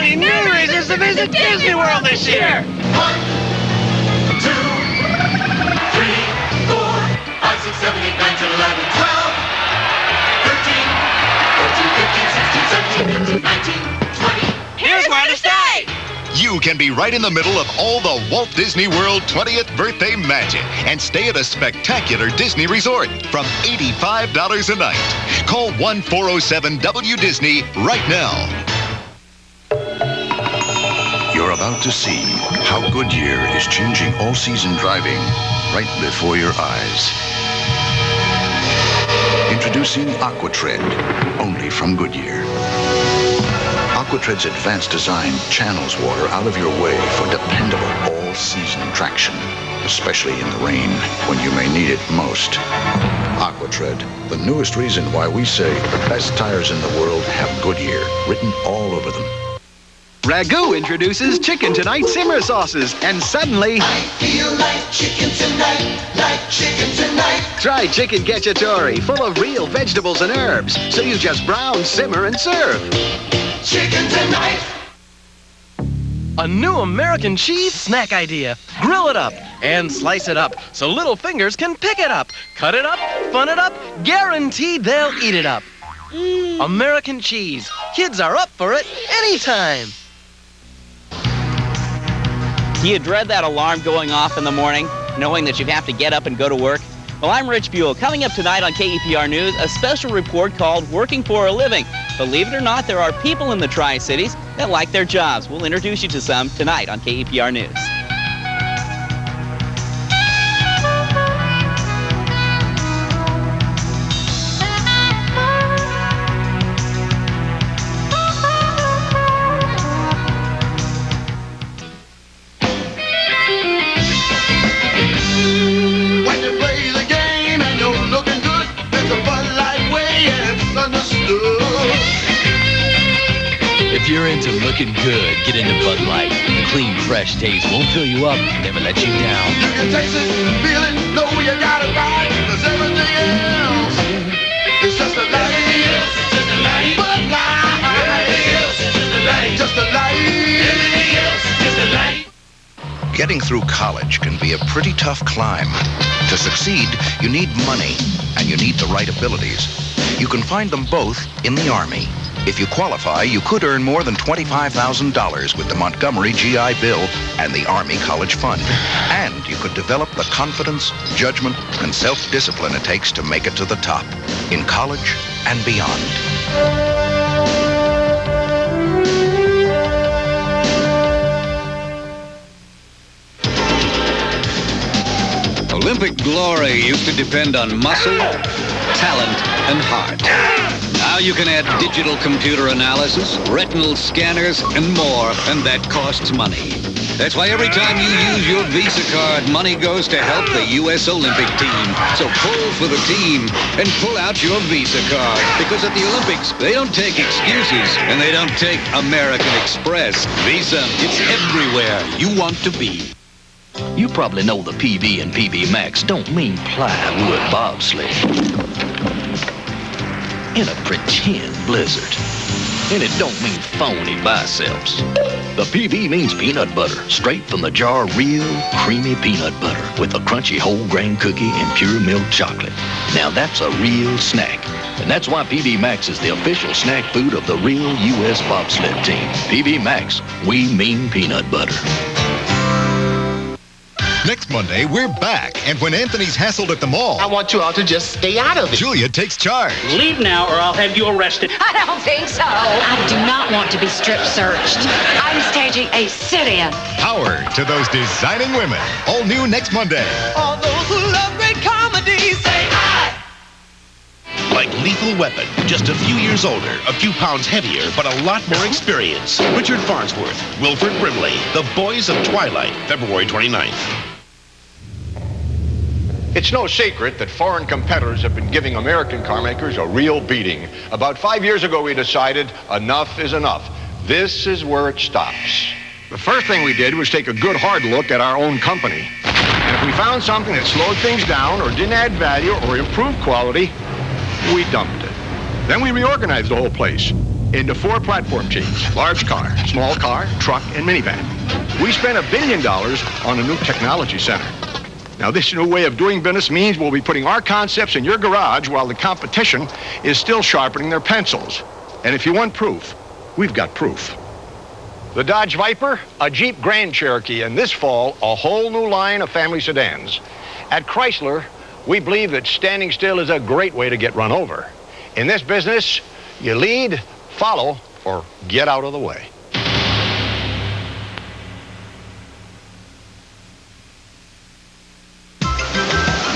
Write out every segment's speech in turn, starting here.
20 new reasons to visit Disney World this year. 1, 2, 3, 4, 5, 6, 7, 8, 9, 10, 11, 12, 13, 14, 15, 16, 17, 18, 19, 20. Here's where to stay. You can be right in the middle of all the Walt Disney World 20th birthday magic and stay at a spectacular Disney resort from $85 a night. Call 1-407-WDisney right now. You're about to see how Goodyear is changing all-season driving right before your eyes. Introducing AquaTread, only from Goodyear. AquaTread's advanced design channels water out of your way for dependable all-season traction, especially in the rain when you may need it most. AquaTread, the newest reason why we say the best tires in the world have Goodyear written all over them. Ragu introduces Chicken Tonight simmer sauces, and suddenly... I feel like chicken tonight, like chicken tonight. Try Chicken Cacciatore, full of real vegetables and herbs, so you just brown, simmer, and serve. Chicken tonight. A new American cheese snack idea. Grill it up and slice it up so little fingers can pick it up. Cut it up, fun it up, guaranteed they'll eat it up. American cheese. Kids are up for it anytime. Do you dread that alarm going off in the morning, knowing that you have to get up and go to work? Well, I'm Rich Buell. Coming up tonight on KEPR News, a special report called Working for a Living. Believe it or not, there are people in the Tri-Cities that like their jobs. We'll introduce you to some tonight on KEPR News. If you're into looking good, get into Bud Light. The clean, fresh taste won't fill you up, never let you down. You can taste it, feel it, know you got it right. Cause everything else is just a light. Everything else is just a light. Bud Light. Everything else is just a light. Just a light. Everything else is just a light. Getting through college can be a pretty tough climb. To succeed, you need money, and you need the right abilities. You can find them both in the Army. If you qualify, you could earn more than $25,000 with the Montgomery GI Bill and the Army College Fund. And you could develop the confidence, judgment, and self-discipline it takes to make it to the top, in college and beyond. Olympic glory used to depend on muscle, talent, and heart. Now you can add digital computer analysis, retinal scanners, and more, and that costs money. That's why every time you use your Visa card, money goes to help the U.S. Olympic team. So pull for the team and pull out your Visa card. Because at the Olympics, they don't take excuses, and they don't take American Express. Visa, it's everywhere you want to be. You probably know the PB and PB Max don't mean plywood bobsled. In a pretend blizzard. And it don't mean phony biceps. The PB means peanut butter, straight from the jar, real creamy peanut butter with a crunchy whole grain cookie and pure milk chocolate. Now that's a real snack. And that's why PB Max is the official snack food of the real U.S. bobsled team. PB Max, we mean peanut butter. Next Monday, we're back. And when Anthony's hassled at the mall, I want you all to just stay out of it. Julia takes charge. Leave now or I'll have you arrested. I don't think so. I do not want to be strip searched. I'm staging a sit-in. Power to those designing women. All new next Monday. All those who love great comedy say hi. Like Lethal Weapon, just a few years older, a few pounds heavier, but a lot more experience. Richard Farnsworth, Wilford Brimley, The Boys of Twilight, February 29th. It's no secret that foreign competitors have been giving American car makers a real beating. About 5 years ago, we decided enough is enough. This is where it stops. The first thing we did was take a good hard look at our own company. And if we found something that slowed things down or didn't add value or improved quality, we dumped it. Then we reorganized the whole place. into 4 platform teams: large car, small car, truck, and minivan. We spent $1 billion on a new technology center. Now, this new way of doing business means we'll be putting our concepts in your garage while the competition is still sharpening their pencils. And if you want proof, we've got proof. The Dodge Viper, a Jeep Grand Cherokee, and this fall, a whole new line of family sedans. At Chrysler, we believe that standing still is a great way to get run over. In this business, you lead, follow, or get out of the way.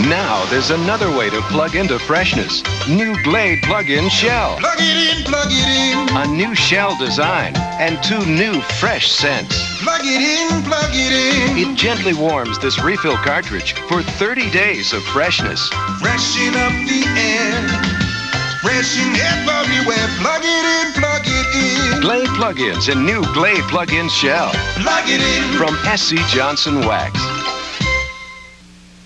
Now there's another way to plug into freshness. New Glade plug-in shell. Plug it in, plug it in. A new shell design and 2 new fresh scents. Plug it in, plug it in. It gently warms this refill cartridge for 30 days of freshness. Freshen up the air. Freshen everywhere. Plug it in, plug it in. Glade plug-ins and new Glade plug-in shell. Plug it in. From SC Johnson Wax.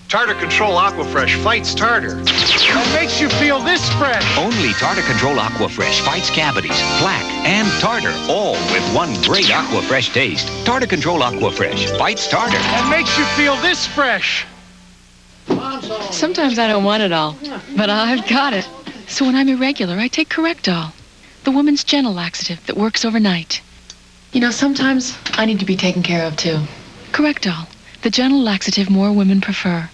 Tartar Control Aquafresh fights tartar. That makes you feel this fresh. Only Tartar Control Aquafresh fights cavities, plaque, and tartar, all with one great Aquafresh taste. Tartar Control Aquafresh fights tartar. That makes you feel this fresh. Sometimes I don't want it all, but I've got it. So when I'm irregular, I take Correctol, the woman's gentle laxative that works overnight. You know, sometimes I need to be taken care of, too. Correctol, the gentle laxative more women prefer.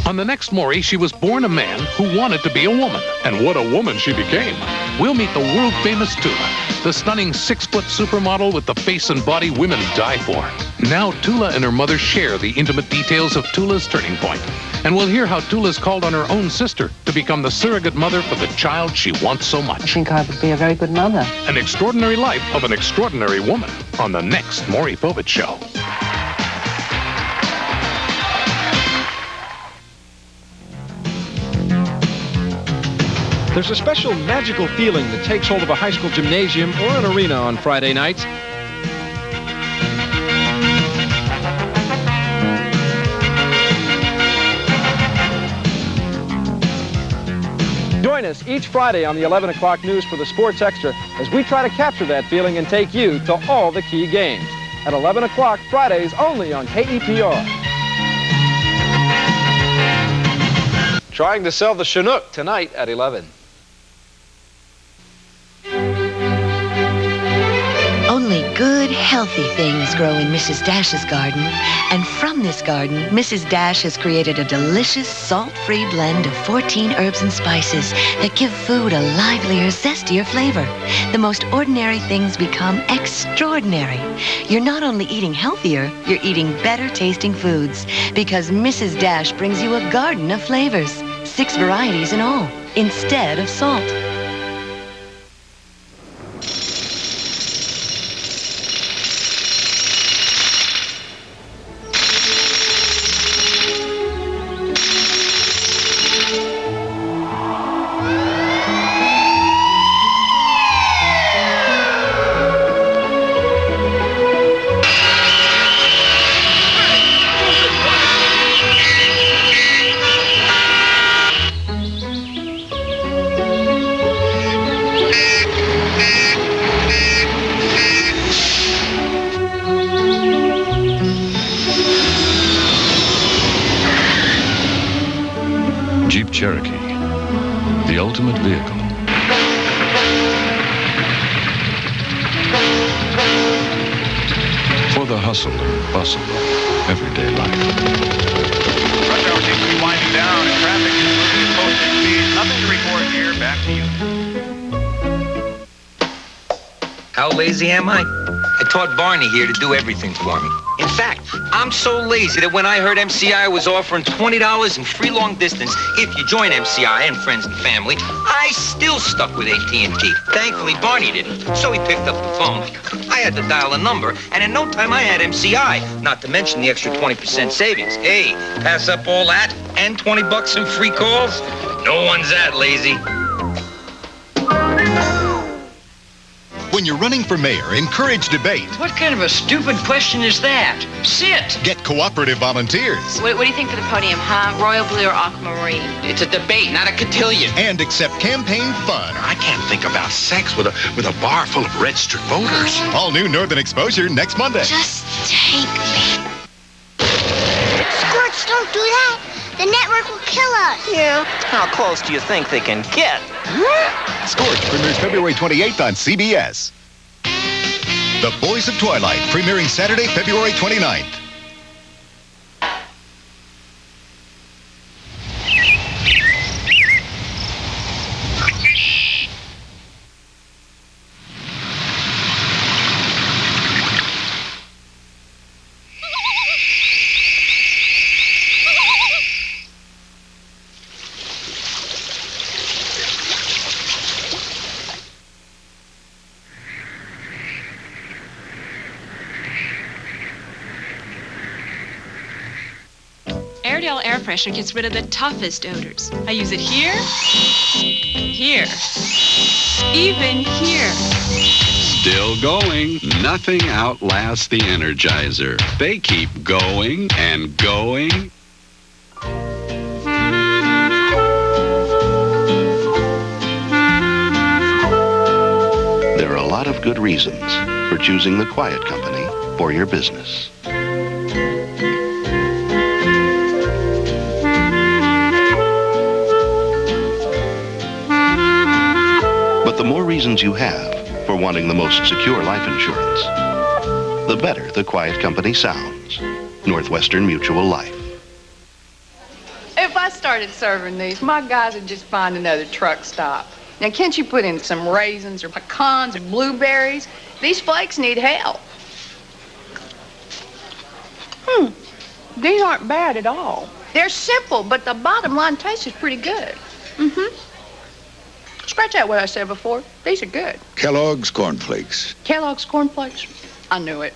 On the next Maury, she was born a man who wanted to be a woman. And what a woman she became. We'll meet the world-famous Tula, the stunning 6-foot supermodel with the face and body women die for. Now Tula and her mother share the intimate details of Tula's turning point. And we'll hear how Tula's called on her own sister to become the surrogate mother for the child she wants so much. I think I would be a very good mother. An extraordinary life of an extraordinary woman on the next Maury Povich Show. There's a special magical feeling that takes hold of a high school gymnasium or an arena on Friday nights. Join us each Friday on the 11 o'clock news for the Sports Extra as we try to capture that feeling and take you to all the key games. At 11 o'clock Fridays only on KEPR. Trying to sell the Chinook tonight at 11. Only good, healthy things grow in Mrs. Dash's garden. And from this garden, Mrs. Dash has created a delicious, salt-free blend of 14 herbs and spices that give food a livelier, zestier flavor. The most ordinary things become extraordinary. You're not only eating healthier, you're eating better-tasting foods. Because Mrs. Dash brings you a garden of flavors. 6 varieties in all, instead of salt. Jeep Cherokee, the ultimate vehicle. For the hustle and bustle of everyday life. Rush hour seems to be winding down and traffic is moving at posting speed. Nothing to report here. Back to you. How lazy am I? I taught Barney here to do everything for me. In fact, I'm so lazy that when I heard MCI was offering $20 and free long distance if you join MCI and friends and family, I still stuck with AT&T. Thankfully, Barney didn't, so he picked up the phone. I had to dial a number, and in no time I had MCI, not to mention the extra 20% savings. Hey, pass up all that and 20 bucks in free calls? No one's that lazy. When you're running for mayor, encourage debate. What kind of a stupid question is that? Sit. Get cooperative volunteers. What do you think for the podium, huh? Royal blue or aquamarine? It's a debate, not a cotillion. And accept campaign fun. I can't think about sex with a bar full of registered voters. All new Northern Exposure next Monday. Just take me. Scorch, don't do that. The network will kill us. Yeah? How close do you think they can get? Scorch premieres February 28th on CBS. The Boys of Twilight, premiering Saturday, February 29th. Airedale air freshener gets rid of the toughest odors. I use it here, here, even here. Still going. Nothing outlasts the Energizer. They keep going and going. There are a lot of good reasons for choosing the Quiet Company for your business. But the more reasons you have for wanting the most secure life insurance, the better the Quiet Company sounds. Northwestern Mutual Life. If I started serving these, my guys would just find another truck stop. Now, can't you put in some raisins or pecans or blueberries? These flakes need help. These aren't bad at all. They're simple, but the bottom line taste is pretty good. Scratch out what I said before. These are good. Kellogg's Corn Flakes. Kellogg's Corn Flakes? I knew it.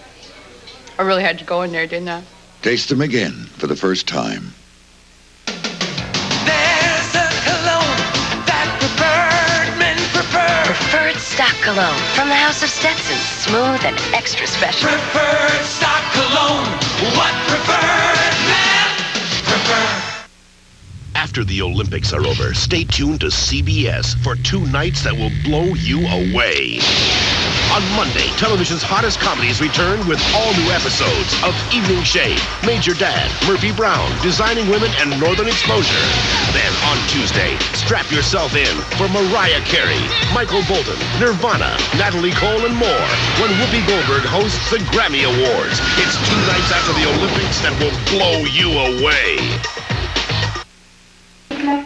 I really had to go in there, didn't I? Taste them again for the first time. There's a cologne that preferred men prefer. Preferred stock cologne from the House of Stetson. Smooth and extra special. Preferred stock cologne. What preferred men prefer. After the Olympics are over, stay tuned to CBS for 2 nights that will blow you away. On Monday, television's hottest comedies return with all new episodes of Evening Shade, Major Dad, Murphy Brown, Designing Women, and Northern Exposure. Then on Tuesday, strap yourself in for Mariah Carey, Michael Bolton, Nirvana, Natalie Cole, and more when Whoopi Goldberg hosts the Grammy Awards. It's 2 nights after the Olympics that will blow you away.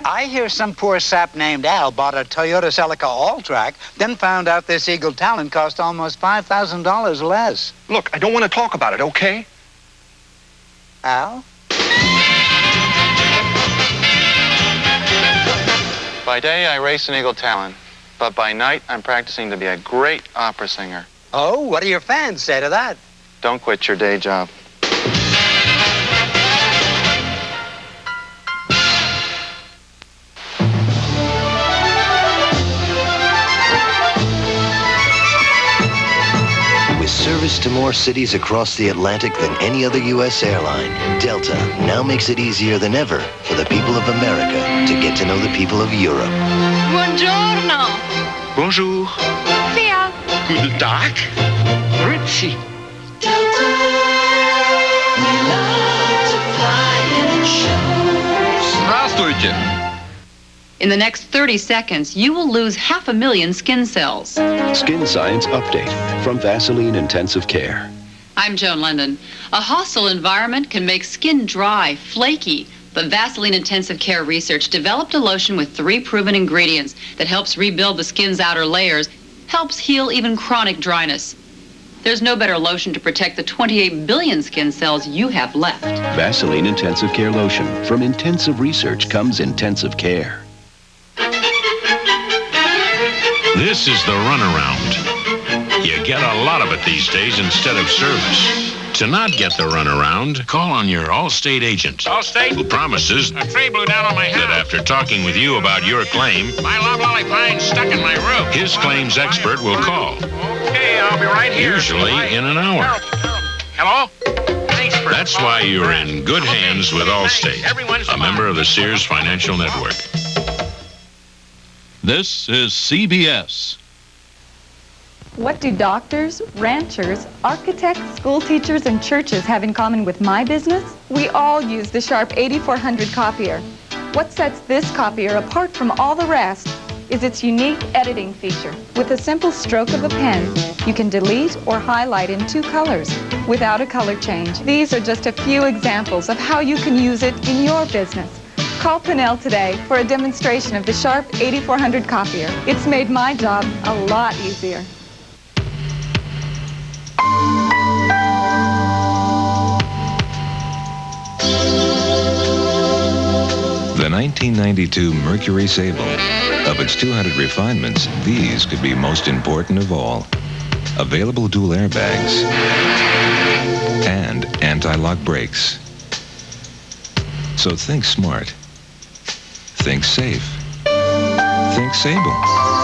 I hear some poor sap named Al bought a Toyota Celica All-Track, then found out this Eagle Talon cost almost $5,000 less. Look, I don't want to talk about it, okay? Al? By day, I race an Eagle Talon, but by night, I'm practicing to be a great opera singer. Oh, what do your fans say to that? Don't quit your day job. Service to more cities across the Atlantic than any other U.S. airline, Delta now makes it easier than ever for the people of America to get to know the people of Europe. Buongiorno. Bonjour. Via. Guten Tag. Grüezi. Delta, we love to fly and it shows. Здравствуйте. In the next 30 seconds, you will lose 500,000 skin cells. Skin Science Update from Vaseline Intensive Care. I'm Joan London. A hostile environment can make skin dry, flaky, but Vaseline Intensive Care research developed a lotion with 3 proven ingredients that helps rebuild the skin's outer layers, helps heal even chronic dryness. There's no better lotion to protect the 28 billion skin cells you have left. Vaseline Intensive Care Lotion. From intensive research comes intensive care. This is the runaround. You get a lot of it these days instead of service. To not get the runaround, call on your Allstate agent. Allstate? Who promises A tree blew down on my house. that after talking with you about your claim, My loblolly pine's stuck in my roof. his claims expert will call. Okay, I'll be right here. Usually in an hour. Hello? Thanks for That's why you're in good hands with Allstate, a member of the Sears Financial Network. This is CBS. What do doctors, ranchers, architects, school teachers, and churches have in common with my business? We all use the Sharp 8400 copier. What sets this copier apart from all the rest is its unique editing feature. With a simple stroke of a pen, you can delete or highlight in 2 colors without a color change. These are just a few examples of how you can use it in your business. Call Pinnell today for a demonstration of the Sharp 8400 copier. It's made my job a lot easier. The 1992 Mercury Sable. Of its 200 refinements, these could be most important of all. Available dual airbags and anti-lock brakes. So think smart. Think safe. Think Sable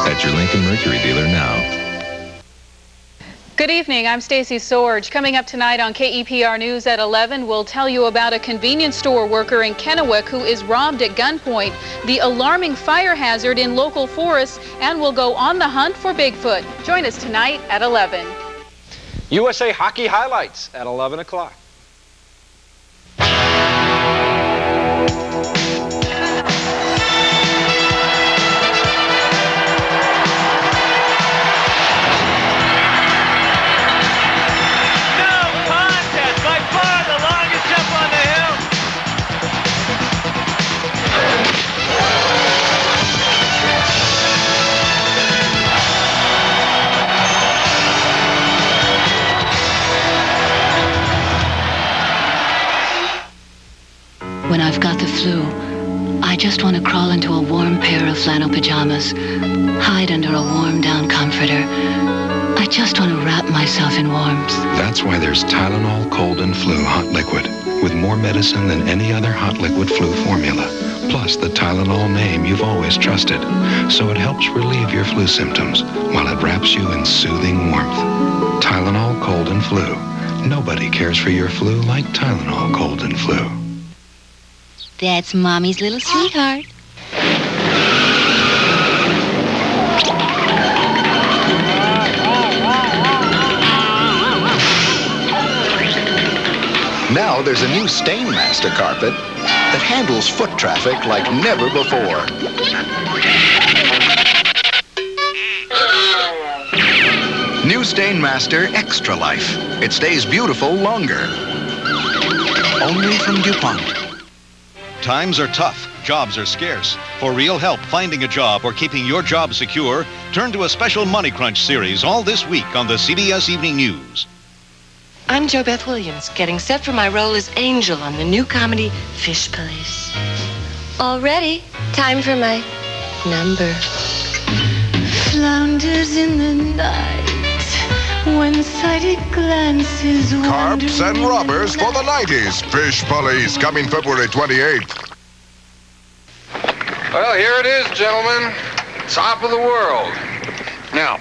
at your Lincoln Mercury dealer now. Good evening, I'm Stacy Sorge. Coming up tonight on KEPR News at 11, we'll tell you about a convenience store worker in Kennewick who is robbed at gunpoint, the alarming fire hazard in local forests, and we'll go on the hunt for Bigfoot. Join us tonight at 11. USA Hockey Highlights at 11 o'clock. When I've got the flu, I just want to crawl into a warm pair of flannel pajamas, hide under a warm down comforter. I just want to wrap myself in warmth. That's why there's Tylenol Cold and Flu Hot Liquid, with more medicine than any other hot liquid flu formula, plus the Tylenol name you've always trusted. So it helps relieve your flu symptoms while it wraps you in soothing warmth. Tylenol Cold and Flu. Nobody cares for your flu like Tylenol Cold and Flu. That's Mommy's little sweetheart. Now there's a new Stainmaster carpet that handles foot traffic like never before. New Stainmaster Extra Life. It stays beautiful longer. Only from DuPont. Times are tough. Jobs are scarce. For real help finding a job or keeping your job secure, turn to a special Money Crunch series all this week on the CBS Evening News. I'm Jo Beth Williams, getting set for my role as Angel on the new comedy Fish Police. All ready. Time for my number. Flounders in the night, one-sided glances. Cops and robbers for the 90s. Fish Police coming February 28th. Well, here it is, gentlemen. Top of the world. Now,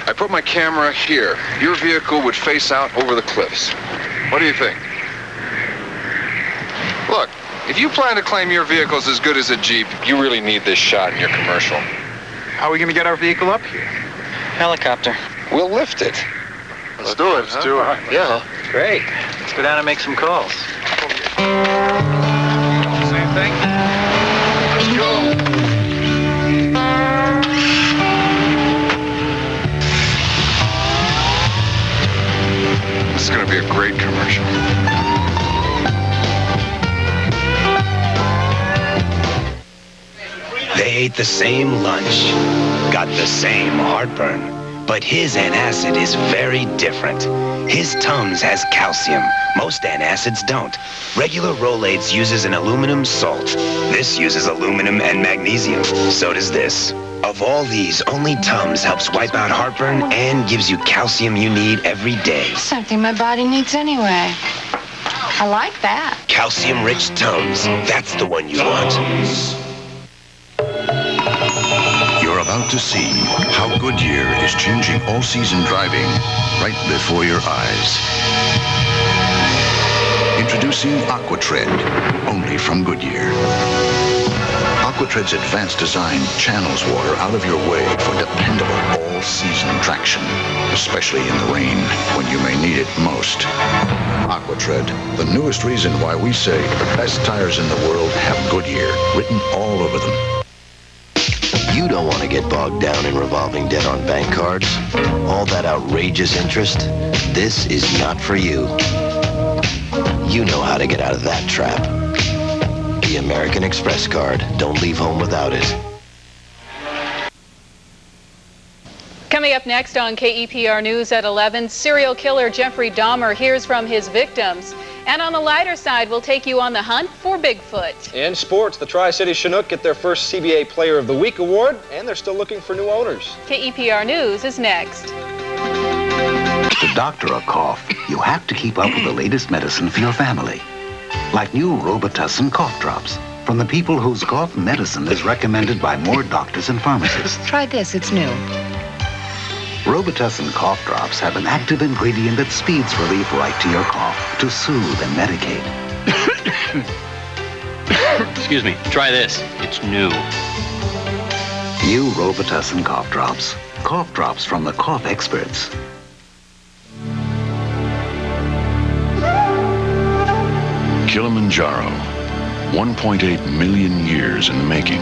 I put my camera here. Your vehicle would face out over the cliffs. What do you think? Look, if you plan to claim your vehicle's as good as a Jeep, you really need this shot in your commercial. How are we going to get our vehicle up here? Helicopter. We'll lift it. Let's do it. Let's do it. Yeah. Great. Let's go down and make some calls. Same thing. Let's go. This is going to be a great commercial. They ate the same lunch, got the same heartburn, but his antacid is very different. His Tums has calcium. Most antacids don't. Regular Rolaids uses an aluminum salt. This uses aluminum and magnesium. So does this. Of all these, only Tums helps wipe out heartburn and gives you calcium you need every day. Something my body needs anyway. I like that. Calcium-rich Tums. That's the one you want. You're about to see how Goodyear is changing all-season driving right before your eyes. Introducing AquaTread, only from Goodyear. AquaTread's advanced design channels water out of your way for dependable all-season traction, especially in the rain when you may need it most. AquaTread, the newest reason why we say the best tires in the world have Goodyear written all over them. You don't want to get bogged down in revolving debt on bank cards. All that outrageous interest. This is not for you. You know how to get out of that trap. The American Express card. Don't leave home without it. Coming up next on KEPR News at 11, serial killer Jeffrey Dahmer hears from his victims. And on the lighter side, we'll take you on the hunt for Bigfoot. In sports, the Tri-City Chinook get their first CBA Player of the Week award, and they're still looking for new owners. KEPR News is next. The doctor a cough, you have to keep up with the latest medicine for your family. Like new Robitussin cough drops from the people whose cough medicine is recommended by more doctors and pharmacists. Try this, it's new. Robitussin cough drops have an active ingredient that speeds relief right to your cough to soothe and medicate. Excuse me, try this. It's new. New Robitussin cough drops. Cough drops from the cough experts. Kilimanjaro, 1.8 million years in the making.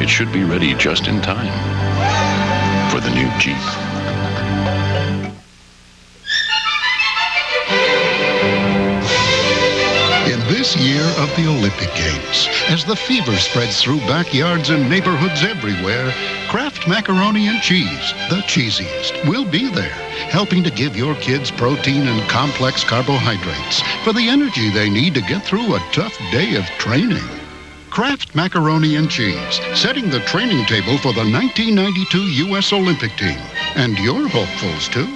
It should be ready just in time for the new Jeep. In this year of the Olympic Games, as the fever spreads through backyards and neighborhoods everywhere, Kraft Macaroni and Cheese, the cheesiest, will be there, helping to give your kids protein and complex carbohydrates for the energy they need to get through a tough day of training. Kraft Macaroni and Cheese, setting the training table for the 1992 U.S. Olympic team. And your hopefuls, too.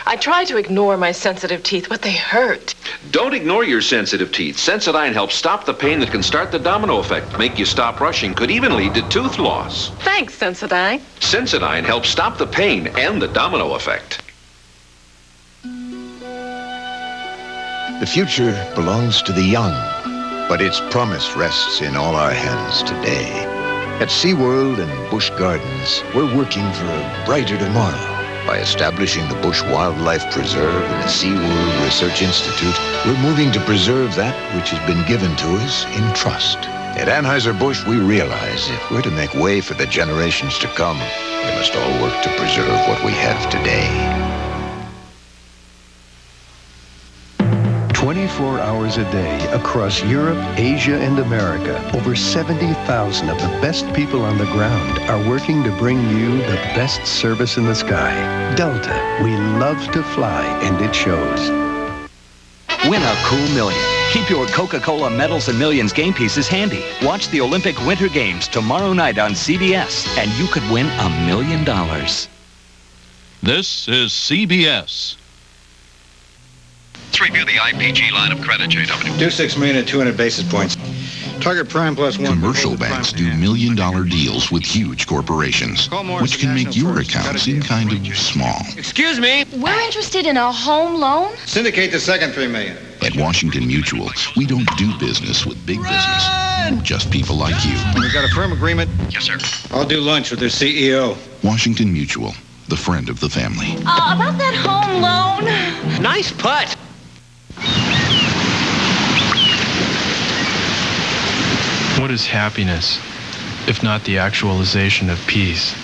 I try to ignore my sensitive teeth, but they hurt. Don't ignore your sensitive teeth. Sensodyne helps stop the pain that can start the domino effect, make you stop brushing, could even lead to tooth loss. Thanks, Sensodyne. Sensodyne helps stop the pain and the domino effect. The future belongs to the young, but its promise rests in all our hands today. At SeaWorld and Busch Gardens, we're working for a brighter tomorrow. By establishing the Busch Wildlife Preserve and the SeaWorld Research Institute, we're moving to preserve that which has been given to us in trust. At Anheuser-Busch, we realize if we're to make way for the generations to come, we must all work to preserve what we have today. 24 hours a day across Europe, Asia, and America, over 70,000 of the best people on the ground are working to bring you the best service in the sky. Delta, we love to fly, and it shows. Win a cool million. Keep your Coca-Cola Medals and Millions game pieces handy. Watch the Olympic Winter Games tomorrow night on CBS, and you could win $1 million. This is CBS. Let's review the IPG line of credit, JW. Do $6 million at 200 basis points. Target prime plus one. Commercial banks do million-dollar deals with huge corporations, which can make your account seem kind of small. Excuse me? We're interested in a home loan? Syndicate the second $3 million. At Washington Mutual, we don't do business with big business, just people like you. We got a firm agreement? Yes, sir. I'll do lunch with their CEO. Washington Mutual, the friend of the family. About that home loan. Nice putt. What is happiness, if not the actualization of peace?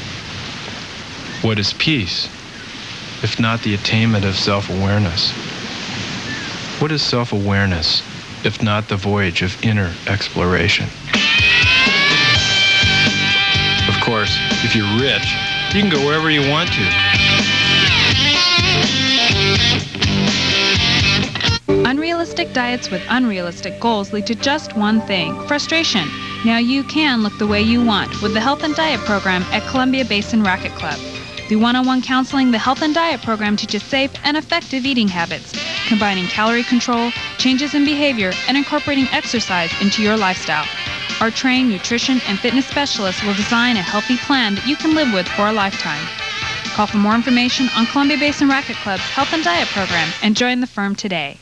What is peace, if not the attainment of self-awareness? What is self-awareness, if not the voyage of inner exploration? Of course, if you're rich, you can go wherever you want to. Unreal Unrealistic diets with unrealistic goals lead to just one thing: frustration. Now you can look the way you want with the Health and Diet Program at Columbia Basin Racket Club. Through one-on-one counseling, the Health and Diet Program teaches safe and effective eating habits, combining calorie control, changes in behavior, and incorporating exercise into your lifestyle. Our trained nutrition and fitness specialists will design a healthy plan that you can live with for a lifetime. Call for more information on Columbia Basin Racket Club's Health and Diet Program and join the firm today.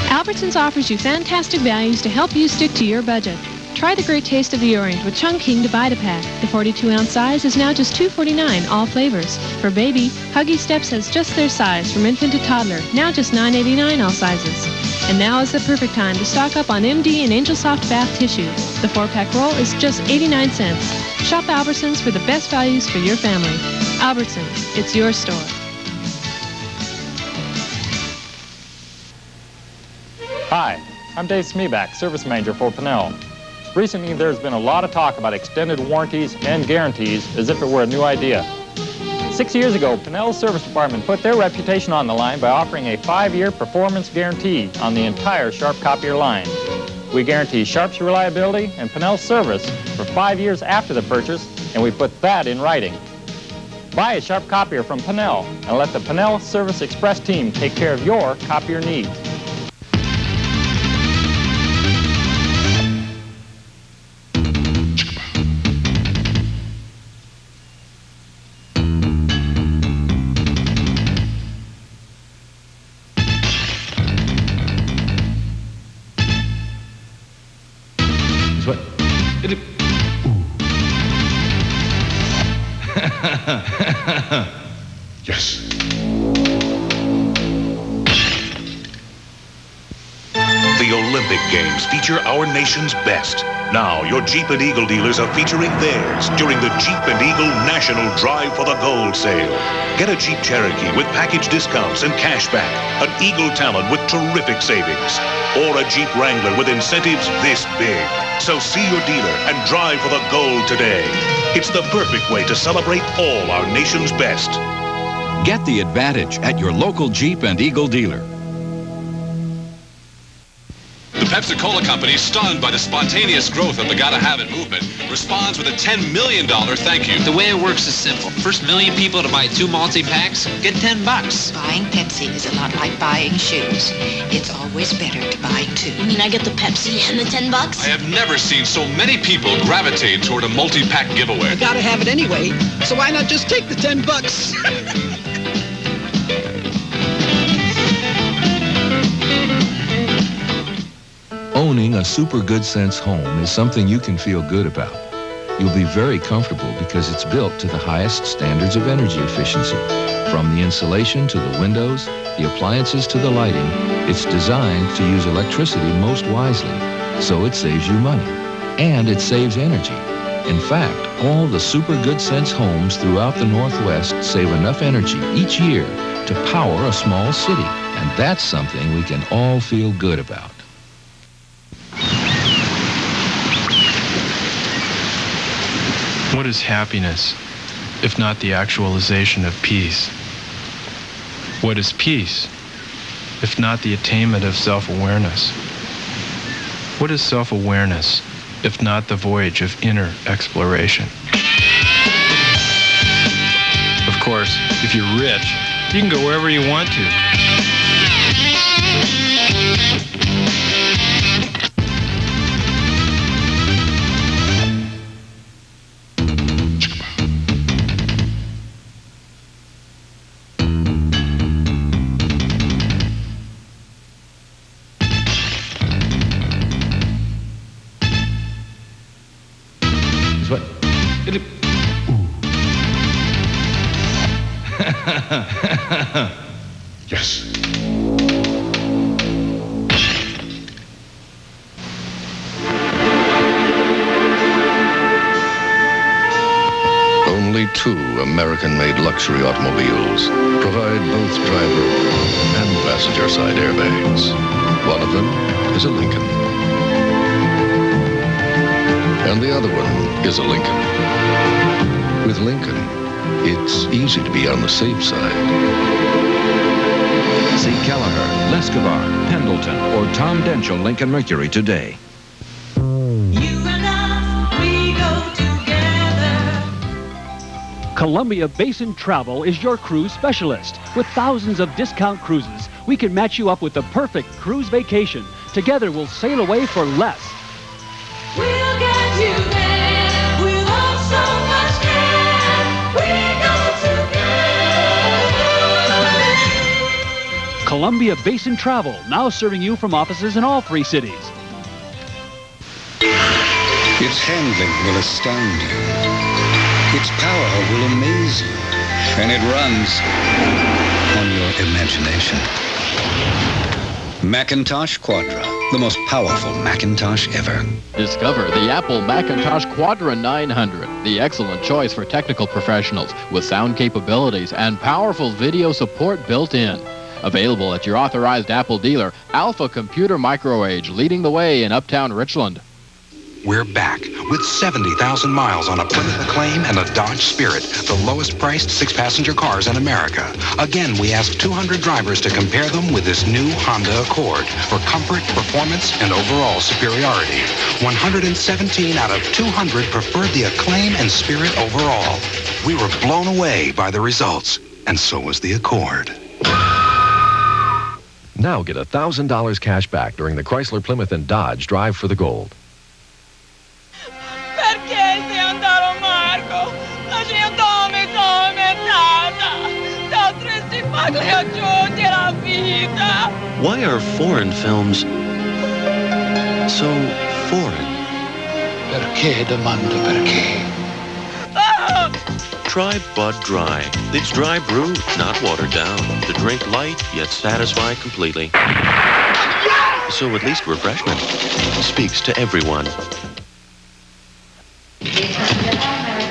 Albertsons offers you fantastic values to help you stick to your budget. Try the great taste of the orange with Chungking Divide-A-Pack. The 42-ounce size is now just $2.49, all flavors. For baby, Huggy Steps has just their size, from infant to toddler, now just $9.89, all sizes. And now is the perfect time to stock up on MD and Angel Soft Bath Tissue. The 4-pack roll is just 89 cents. Shop Albertsons for the best values for your family. Albertsons, it's your store. Hi, I'm Dave Smeeback, Service Manager for Pinnell. Recently, there's been a lot of talk about extended warranties and guarantees as if it were a new idea. 6 years ago, Pinnell's service department put their reputation on the line by offering a 5-year performance guarantee on the entire Sharp copier line. We guarantee Sharp's reliability and Pinnell's service for 5 years after the purchase, and we put that in writing. Buy a Sharp copier from Pinnell and let the Pinnell Service Express team take care of your copier needs. Yes. The Olympic Games feature our nation's best. Now, your Jeep and Eagle dealers are featuring theirs during the Jeep and Eagle National Drive for the Gold sale. Get a Jeep Cherokee with package discounts and cash back, an Eagle Talon with terrific savings, or a Jeep Wrangler with incentives this big. So see your dealer and drive for the gold today. It's the perfect way to celebrate all our nation's best. Get the advantage at your local Jeep and Eagle dealer. The Pepsi-Cola Company, stunned by the spontaneous growth of the Gotta Have It movement, responds with a $10 million thank you. The way it works is simple. First million people to buy 2 multi-packs get $10. Buying Pepsi is a lot like buying shoes. It's always better to buy 2. You mean I get the Pepsi and the $10? I have never seen so many people gravitate toward a multi-pack giveaway. I gotta have it anyway, so why not just take the $10? Owning a Super Good Sense home is something you can feel good about. You'll be very comfortable because it's built to the highest standards of energy efficiency. From the insulation to the windows, the appliances to the lighting, it's designed to use electricity most wisely, so it saves you money. And it saves energy. In fact, all the Super Good Sense homes throughout the Northwest save enough energy each year to power a small city. And that's something we can all feel good about. What is happiness, if not the actualization of peace? What is peace, if not the attainment of self-awareness? What is self-awareness, if not the voyage of inner exploration? Of course, if you're rich, you can go wherever you want to. Yes. Only 2 American-made luxury automobiles provide both driver and passenger side airbags. One of them is a Lincoln. And the other one is a Lincoln. With Lincoln, it's easy to be on the safe side. See Kelleher, Lescavar, Pendleton, or Tom Denchel Lincoln Mercury today. Columbia Basin Travel is your cruise specialist. With thousands of discount cruises, we can match you up with the perfect cruise vacation. Together, we'll sail away for less. We'll get you there. We'll have so much care. We go together. Columbia Basin Travel, now serving you from offices in all 3 cities. Its handling will astound you. Its power will amaze you. And it runs on your imagination. Macintosh Quadra, the most powerful Macintosh ever. Discover the Apple Macintosh Quadra 900, the excellent choice for technical professionals with sound capabilities and powerful video support built in. Available at your authorized Apple dealer, Alpha Computer Microage, leading the way in Uptown Richland. We're back with 70,000 miles on a Plymouth Acclaim and a Dodge Spirit, the lowest priced 6-passenger cars in America. Again, we asked 200 drivers to compare them with this new Honda Accord for comfort, performance, and overall superiority. 117 out of 200 preferred the Acclaim and Spirit overall. We were blown away by the results, and so was the Accord. Now get $1,000 cash back during the Chrysler, Plymouth, and Dodge Drive for the Gold. Perché sei andato Marco? La gente mi tormentata. D'altri si pagli aggiunti alla vita. Why are foreign films so foreign? Perché domando perché? Ah! Try Bud Dry. It's dry brew, not watered down. To drink light, yet satisfy completely. So at least refreshment speaks to everyone.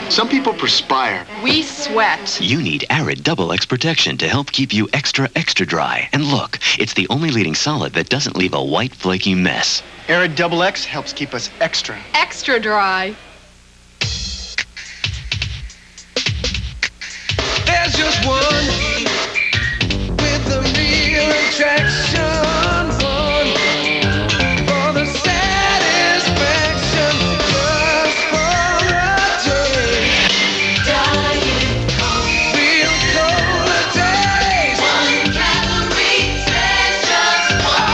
Some people perspire. We sweat. You need Arid Double X Protection to help keep you extra, extra dry. And look, it's the only leading solid that doesn't leave a white, flaky mess. Arid Double X helps keep us extra. Extra dry. There's just one with a real attraction. One for the satisfaction. Just for a day. Diet Coke. Real cola taste. 1 calorie taste. Just for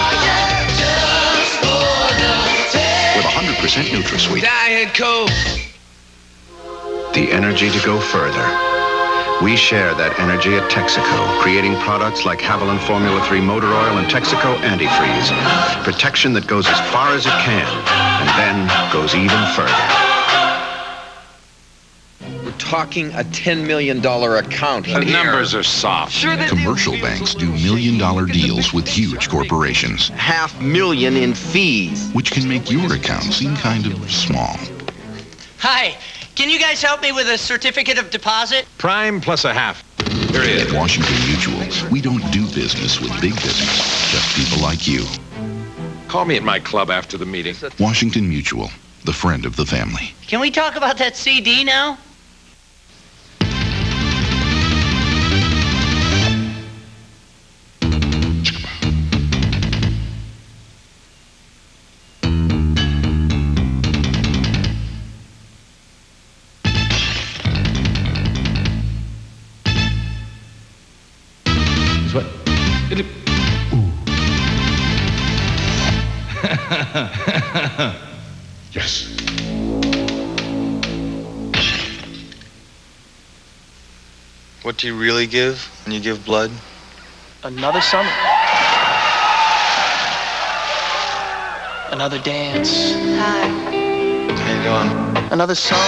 just for the taste. With 100% NutraSweet. Diet Coke. The energy to go further. We share that energy at Texaco, creating products like Haviland Formula 3 Motor Oil and Texaco Antifreeze. Protection that goes as far as it can, and then goes even further. We're talking a $10 million account here. The numbers are soft. Sure they Commercial do. banks do million-dollar deals with huge corporations, $500,000 in fees. which can make your account seem kind of small. Hi. Can you guys help me with a certificate of deposit? Prime plus a half. Period. At Washington Mutual, we don't do business with big business, just people like you. Call me at my club after the meeting. Washington Mutual, the friend of the family. Can we talk about that CD now? What? Yes. What do you really give when you give blood? Another summer. Another dance. Hi. How you doing? Another song.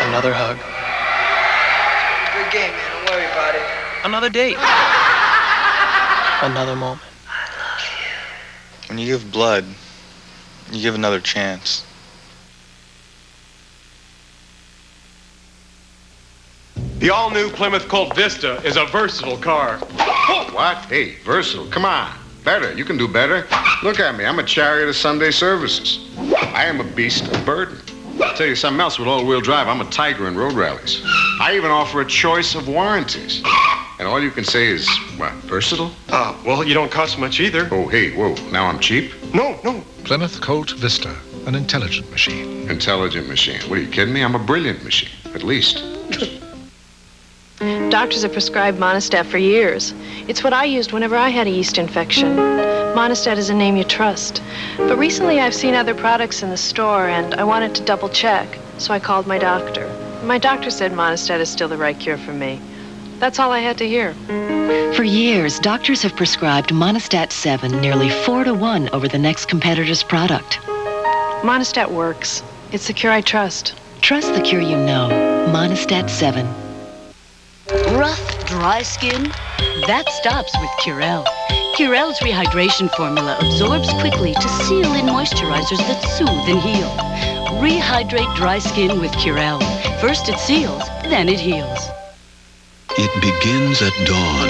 Another hug. Good game, man. Don't worry about it. Another date. Another moment. When you give blood, you give another chance. The all-new Plymouth Colt Vista is a versatile car. What? Hey, versatile. Come on. Better. You can do better. Look at me. I'm a chariot of Sunday services. I am a beast of burden. I'll tell you something else with all-wheel drive. I'm a tiger in road rallies. I even offer a choice of warranties. And all you can say is, what, versatile? Well, you don't cost much either. Oh, hey, whoa, now I'm cheap? No. Plymouth Colt Vista, an intelligent machine. Intelligent machine? What, are you kidding me? I'm a brilliant machine, at least. Doctors have prescribed Monistat for years. It's what I used whenever I had a yeast infection. Monistat is a name you trust. But recently I've seen other products in the store, and I wanted to double check, so I called my doctor. My doctor said Monistat is still the right cure for me. That's all I had to hear. For years, doctors have prescribed Monistat 7 nearly 4-to-1 over the next competitor's product. Monistat works. It's the cure I trust. Trust the cure you know. Monistat 7. Rough, dry skin? That stops with Curel. Curel's rehydration formula absorbs quickly to seal in moisturizers that soothe and heal. Rehydrate dry skin with Curel. First it seals, then it heals. It begins at dawn.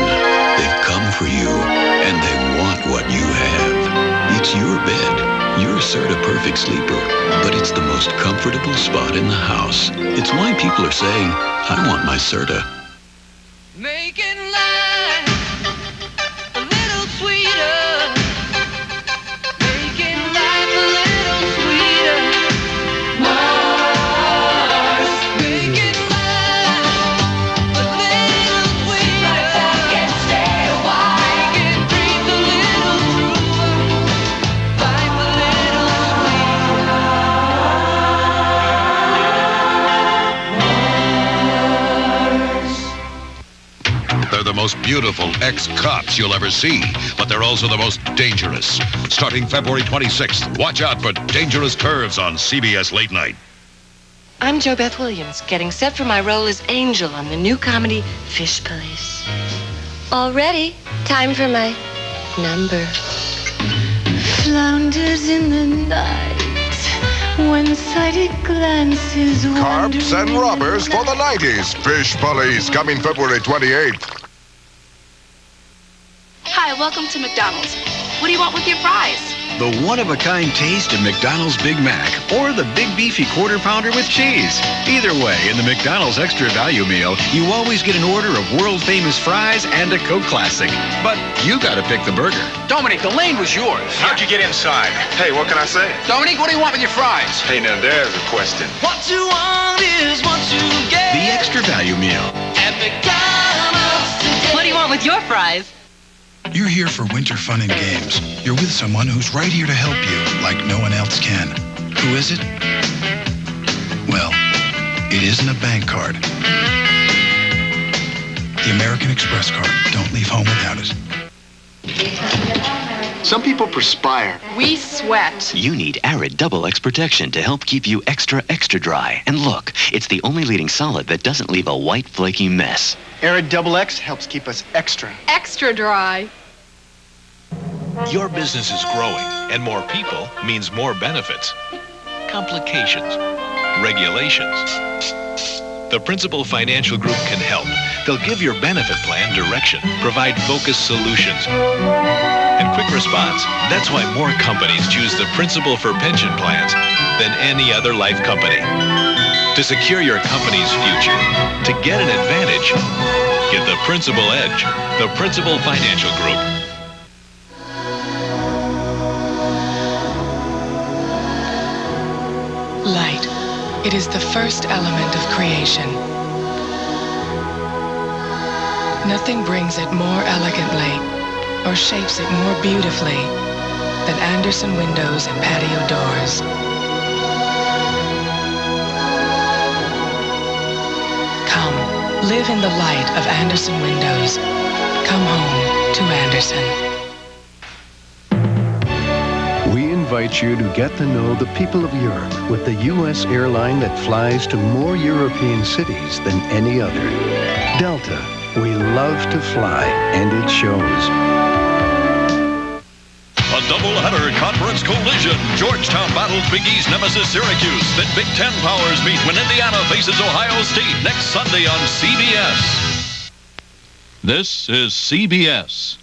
They've come for you, and they want what you have. It's your bed, your Serta Perfect Sleeper, but it's the most comfortable spot in the house. It's why people are saying, I want my Serta. Making life a little sweeter. Making life a little sweeter. Mars. Making life a little sweeter. Can stay a while. Making dreams a little truer. Life a little They're the most beautiful ex-cops you'll ever see, but they're also the most dangerous. Starting February 26th, watch out for Dangerous Curves on CBS Late Night. I'm Jo Beth Williams, getting set for my role as Angel on the new comedy Fish Police. All ready. Time for my number. flounders in the night. One-sided glances. Carps and robbers for the 90s. Fish Police coming February 28th. Hi, welcome to McDonald's. What do you want with your fries? The one-of-a-kind taste of McDonald's Big Mac or the Big Beefy Quarter Pounder with cheese. Either way, in the McDonald's Extra Value Meal, you always get an order of world-famous fries and a Coke Classic. But you gotta pick the burger. Dominic, the lane was yours. How'd you get inside? Hey, what can I say? Dominic, what do you want with your fries? Hey, now there's a question. What you want is what you get. The Extra Value Meal. At McDonald's today. What do you want with your fries? You're here for winter fun and games. You're with someone who's right here to help you like no one else can. Who is it? Well, it isn't a bank card. The American Express card. Don't leave home without it. Some people perspire. We sweat. You need Arid Double X Protection to help keep you extra dry. And look, it's the only leading solid that doesn't leave a white, flaky mess. Arid Double X helps keep us extra dry. Your business is growing, and more people means more benefits, complications, regulations. The Principal Financial Group can help. They'll give your benefit plan direction, provide focused solutions, and quick response. That's why more companies choose the Principal for pension plans than any other life company. To secure your company's future, to get an advantage, get the Principal Edge, the Principal Financial Group. Light. It is the first element of creation. Nothing brings it more elegantly or shapes it more beautifully than Andersen windows and patio doors. Come, live in the light of Andersen windows. Come home to Andersen. We invite you to get to know the people of Europe with the U.S. airline that flies to more European cities than any other. Delta. We love to fly, and it shows. A doubleheader conference collision. Georgetown battles Big East nemesis Syracuse. Then Big Ten powers meet when Indiana faces Ohio State next Sunday on CBS. This is CBS.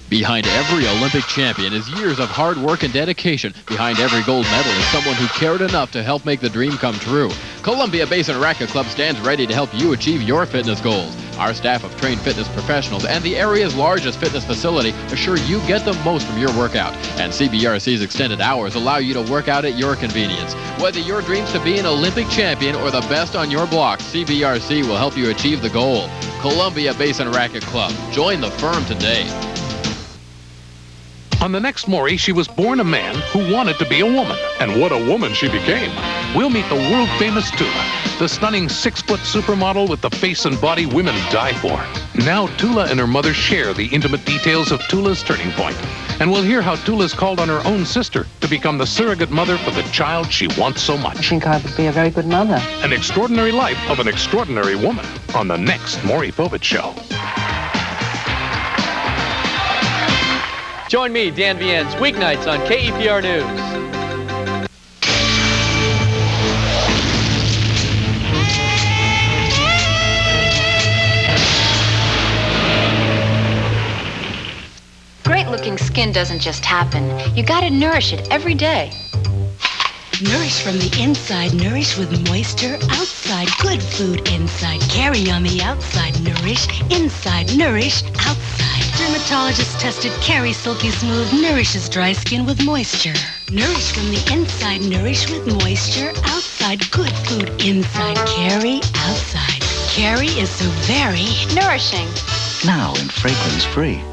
Behind every Olympic champion is years of hard work and dedication. Behind every gold medal is someone who cared enough to help make the dream come true. Columbia Basin Racquet Club stands ready to help you achieve your fitness goals. Our staff of trained fitness professionals and the area's largest fitness facility assure you get the most from your workout. And CBRC's extended hours allow you to work out at your convenience. Whether your dream's to be an Olympic champion or the best on your block, CBRC will help you achieve the goal. Columbia Basin Racket Club. Join the firm today. On the next Maury, she was born a man who wanted to be a woman. And what a woman she became. We'll meet the world-famous Tula, the stunning 6-foot supermodel with the face and body women die for. Now Tula and her mother share the intimate details of Tula's turning point. And we'll hear how Tula's called on her own sister to become the surrogate mother for the child she wants so much. I think I would be a very good mother. An extraordinary life of an extraordinary woman on the next Maury Povich Show. Join me, Dan Viens, weeknights on KEPR News. Great-looking skin doesn't just happen. You gotta nourish it every day. Nourish from the inside, nourish with moisture outside. Good food inside, carry on the outside. Nourish inside, nourish outside. Dermatologist tested Carry Silky Smooth nourishes dry skin with moisture. Nourish from the inside, nourish with moisture outside. Good food inside, Carry outside. Carry is so very nourishing. Now in fragrance-free.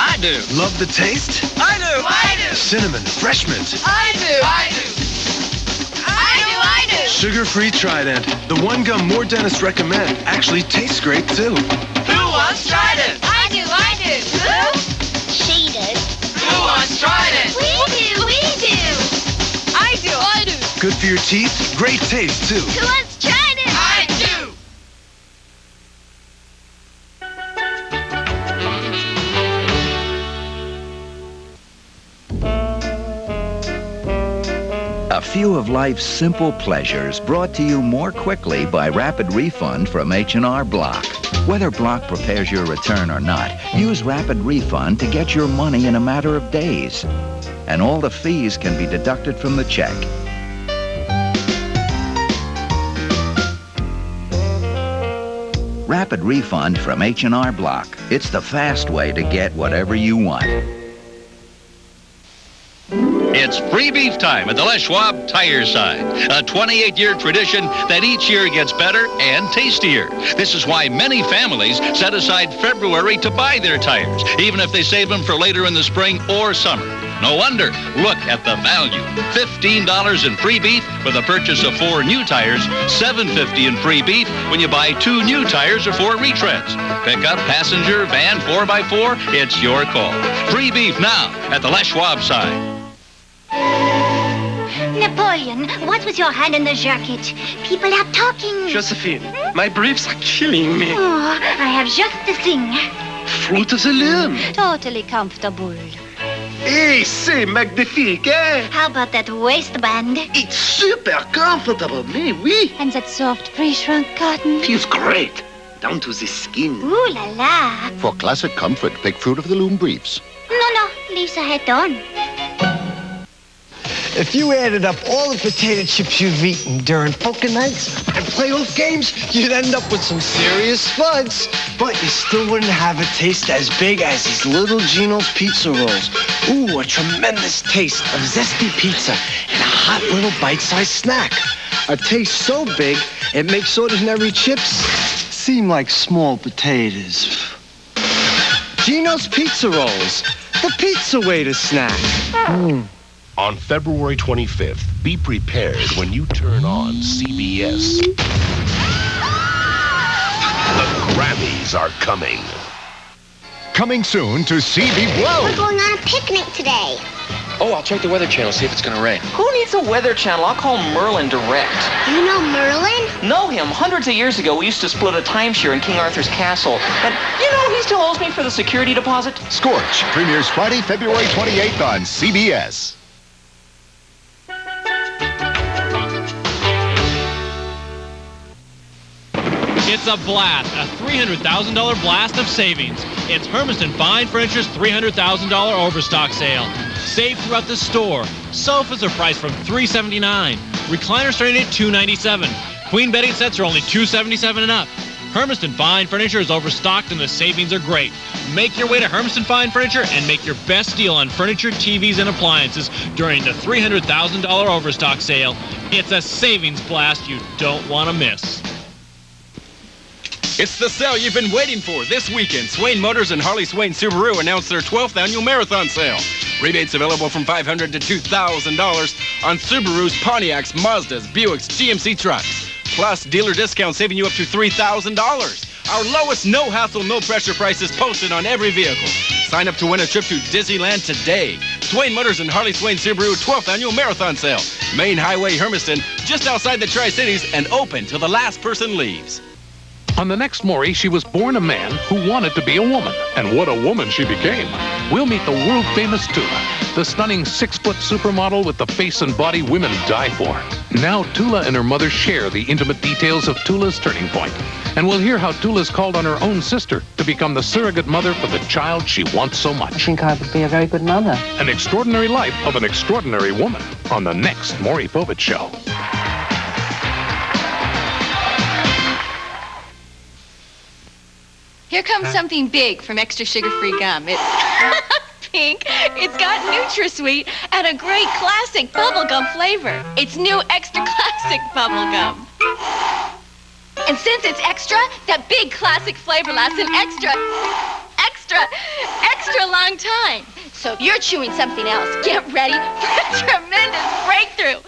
I do. Love the taste? I do. I do. Cinnamon, fresh mint. I do. I do. I do. Sugar-free Trident. The one gum more dentists recommend actually tastes great too. Who wants Trident? I do. I do. Who? She does. Who wants Trident? We do. We do. I do. I do. Good for your teeth, great taste too. Who wants Trident? I do. A few of life's simple pleasures brought to you more quickly by Rapid Refund from H&R Block. Whether Block prepares your return or not, use Rapid Refund to get your money in a matter of days. And all the fees can be deducted from the check. Rapid Refund from H&R Block. It's the fast way to get whatever you want. It's free beef time at the Les Schwab Tire Side, a 28-year tradition that each year gets better and tastier. This is why many families set aside February to buy their tires, even if they save them for later in the spring or summer. No wonder. Look at the value. $15 in free beef with the purchase of 4 new tires, $7.50 in free beef when you buy 2 new tires or 4 retreads. Pickup, passenger, van, 4x4, it's your call. Free beef now at the Les Schwab Side. Napoleon, what was your hand in the jacket? People are talking. Josephine, my briefs are killing me. Oh, I have just the thing. Fruit of the loom. Totally comfortable. Hey, c'est magnifique, eh? How about that waistband? It's super comfortable, mais oui. And that soft pre-shrunk cotton? Feels great, down to the skin. Ooh la la. For classic comfort, pick Fruit of the Loom briefs. No, Lisa had on. If you added up all the potato chips you've eaten during poker nights and playoff games, you'd end up with some serious spuds. But you still wouldn't have a taste as big as these little Gino's pizza rolls. Ooh, a tremendous taste of zesty pizza and a hot little bite-sized snack. A taste so big, it makes ordinary chips seem like small potatoes. Gino's Pizza Rolls, the pizza way to snack. On February 25th, be prepared when you turn on CBS. The Grammys are coming. Coming soon to CBS. We're going on a picnic today. Oh, I'll check the Weather Channel, see if it's gonna rain. Who needs a Weather Channel? I'll call Merlin direct. You know Merlin? Know him. Hundreds of years ago, we used to split a timeshare in King Arthur's castle. And, you know, he still owes me for the security deposit. Scorch premieres Friday, February 28th on CBS. It's a blast, a $300,000 blast of savings. It's Hermiston Fine Furniture's $300,000 overstock sale. Save throughout the store. Sofas are priced from $379. Recliners starting at $297. Queen bedding sets are only $277 and up. Hermiston Fine Furniture is overstocked and the savings are great. Make your way to Hermiston Fine Furniture and make your best deal on furniture, TVs, and appliances during the $300,000 overstock sale. It's a savings blast you don't want to miss. It's the sale you've been waiting for. This weekend, Swain Motors and Harley Swain Subaru announced their 12th annual marathon sale. Rebates available from $500 to $2,000 on Subarus, Pontiacs, Mazdas, Buicks, GMC trucks. Plus, dealer discounts saving you up to $3,000. Our lowest, no-hassle, no-pressure prices posted on every vehicle. Sign up to win a trip to Disneyland today. Swain Motors and Harley Swain Subaru 12th Annual Marathon Sale. Main Highway, Hermiston, just outside the Tri-Cities and open till the last person leaves. On the next Maury, she was born a man who wanted to be a woman. And what a woman she became. We'll meet the world-famous Tula, the stunning 6-foot supermodel with the face and body women die for. Now Tula and her mother share the intimate details of Tula's turning point. And we'll hear how Tula's called on her own sister to become the surrogate mother for the child she wants so much. I think I would be a very good mother. An extraordinary life of an extraordinary woman on the next Maury Povich Show. Here comes something big from Extra Sugar-Free Gum. It's pink, it's got NutraSweet, and a great classic bubblegum flavor. It's new Extra Classic Bubblegum. And since it's extra, that big classic flavor lasts an extra long time. So if you're chewing something else, get ready for a tremendous breakthrough.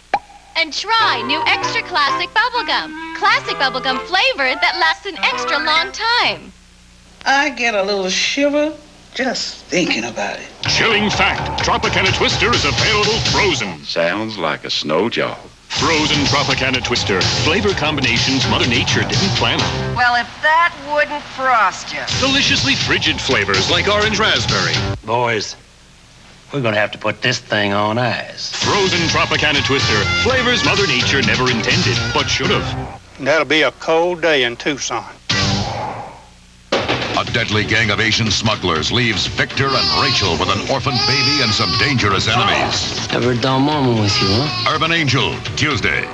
And try new Extra Classic Bubblegum. Classic bubblegum flavor that lasts an extra long time. I get a little shiver just thinking about it. Chilling fact, Tropicana Twister is available frozen. Sounds like a snow job. Frozen Tropicana Twister. Flavor combinations Mother Nature didn't plan on. Well, if that wouldn't frost you. Deliciously frigid flavors like orange raspberry. Boys, we're going to have to put this thing on ice. Frozen Tropicana Twister. Flavors Mother Nature never intended, but should have. That'll be a cold day in Tucson. A deadly gang of Asian smugglers leaves Victor and Rachel with an orphan baby and some dangerous enemies. Never a dull moment with you, huh? Urban Angel, Tuesday.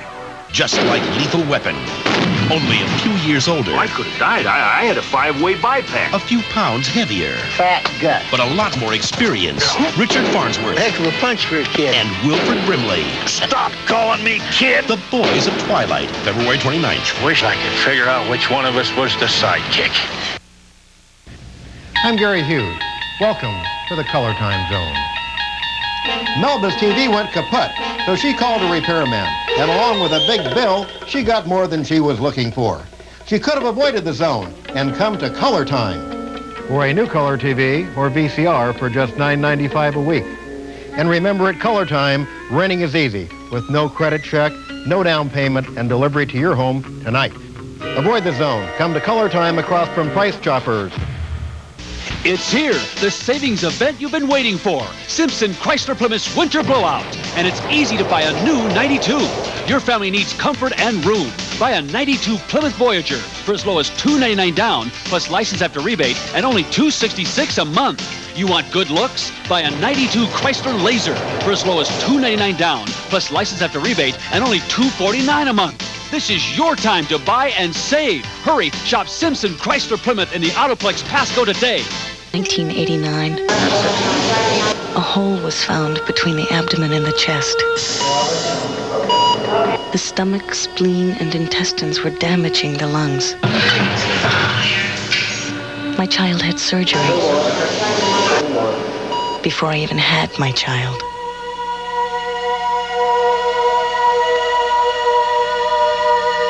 Just like Lethal Weapon. Only a few years older. I could have died. I had a 5-way bypass. A few pounds heavier. Fat gut. But a lot more experience. Richard Farnsworth. Heck of a punch for a kid. And Wilfred Brimley. Stop calling me kid. The Boys of Twilight, February 29th. Wish I could figure out which one of us was the sidekick. I'm Gary Hughes. Welcome to the Color Time Zone. Melba's TV went kaput, so she called a repairman. And along with a big bill, she got more than she was looking for. She could have avoided the zone and come to Color Time. Or a new color TV or VCR for just $9.95 a week. And remember, at Color Time, renting is easy with no credit check, no down payment, and delivery to your home tonight. Avoid the zone. Come to Color Time across from Price Choppers. It's here, the savings event you've been waiting for. Simpson Chrysler Plymouth's Winter Blowout. And it's easy to buy a new 92. Your family needs comfort and room. Buy a 92 Plymouth Voyager for as low as $299 down, plus license after rebate, and only $266 a month. You want good looks? Buy a 92 Chrysler Laser for as low as $299 down, plus license after rebate, and only $249 a month. This is your time to buy and save. Hurry, shop Simpson Chrysler Plymouth in the Autoplex Pasco today. 1989. A hole was found between the abdomen and the chest. The stomach, spleen, and intestines were damaging the lungs. My child had surgery before I even had my child.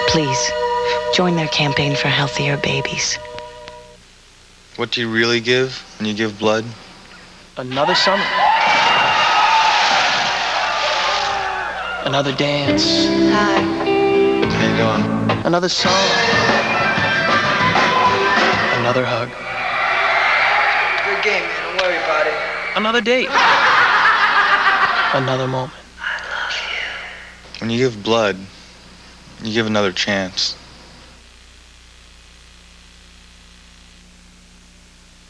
Please, join their campaign for healthier babies. What do you really give when you give blood? Another summer. Another dance. Hi. How you doing? Another song. Another hug. Good game, man. Don't worry about it. Another date. Another moment. When you give blood, you give another chance.